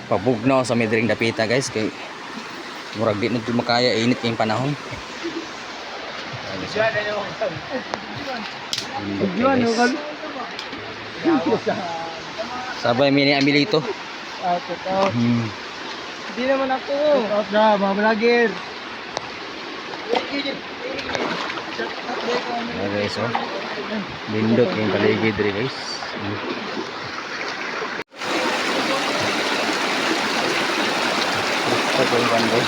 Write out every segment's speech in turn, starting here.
Pabugnaw sa midring dapita guys kay murag di na ito makaya, init kayong panahon. Sabay mini Amilito. Hindi naman ako. Out na, mga vlogger. Guys, oh. Lindot yung paligid rin guys. Ito yung bando.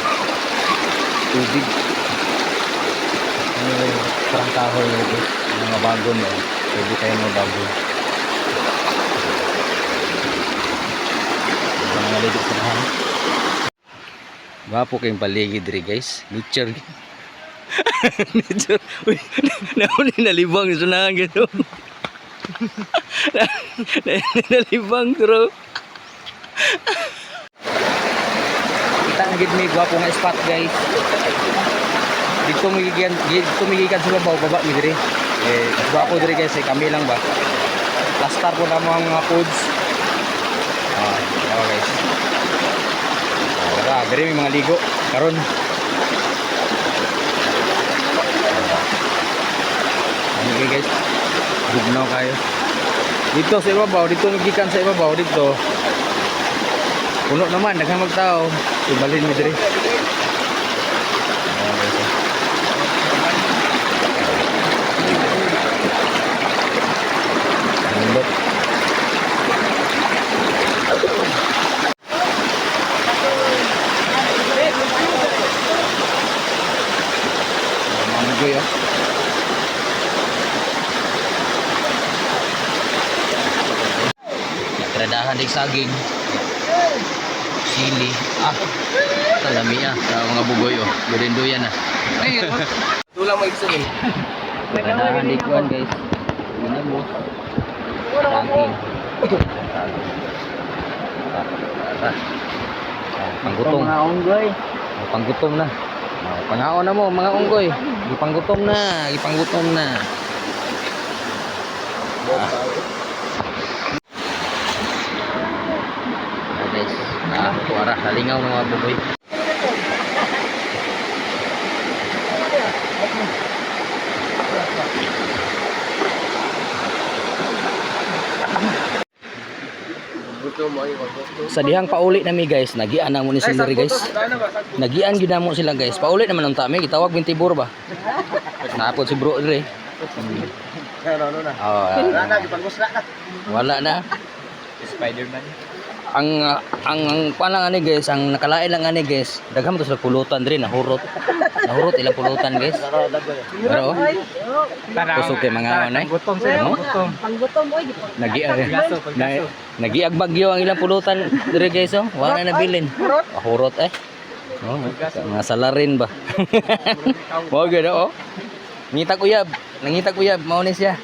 Tubig. Parang kahoy yun guys. Mga bago mo. Pwede tayo mga bago. Mga ligot sa bahan. Gwapo kayong paligid rin guys. Nature. Nature. Uy, nauli nalibang yung sunahan gano'n. Nalibang bro. Kita nga gid may gwapo nga spot guys. Dito migikan sa babaw, baba mi diri. Gwapo diri guys, kami lang ba. Plastar po na mga foods. Guys. Diri may mga ligo karon. Ano guys? Bugnaw kayo. Dito sa ibabaw, dito migikan sa ibabaw dito. Puno naman, daghang magtao. Ibalhin mi diri. Lindot. Mamagoy ah. Natradahan di saging. Sili. Talami sa mga bugoy oh. Durin-duyan ah. Tulang mo iksun. Natradahan di kuan guys. Ini mo. Saging. Panggutom. Mga unggoy. Panggutom na. Pangaon na mo mga unggoy. Gipanggutom na, gipanggutom na. Guys, ito arah nalingaw ng mga buboy. Sa dihang pauli nami guys, nagian na mo ni sila guys. Nagian gyud namo sila guys. Pauli naman ang tami, gitawag 20 ba. Napod si bro dire. Ano na? Wala na, gipangusla na. Wala na. Spider-Man. Ang palang ani guys, ang nakalain lang ani guys. Dagham to sa pulutan dire, nahurot. Nahurot ilang pulutan guys. Pero kusog kay mga anay. Gutom sa gutom. Panggutom oy gipon. Nagiag bagyo ang ilang pulutan dire guys oh. Wala na nabilin. Hurot eh. Oh, mga salarin ba? Mo gyud oh. Ngitag uyab, nangitag uyab mao ni siya.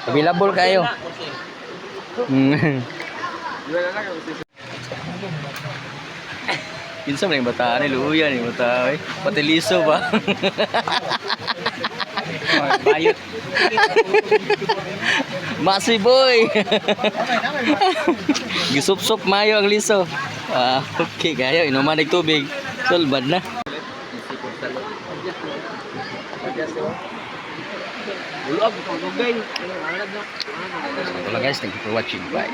Available kayo. Kinsa man yung bataan ni luya ni bata eh. Pati liso ba? Bayot. Masi boy. Gisup-sup mayo ang liso. Okay kayo inuman ng tubig. Sulbad na. Ulog ko gugay. Wala guys, thank you for watching. Bye.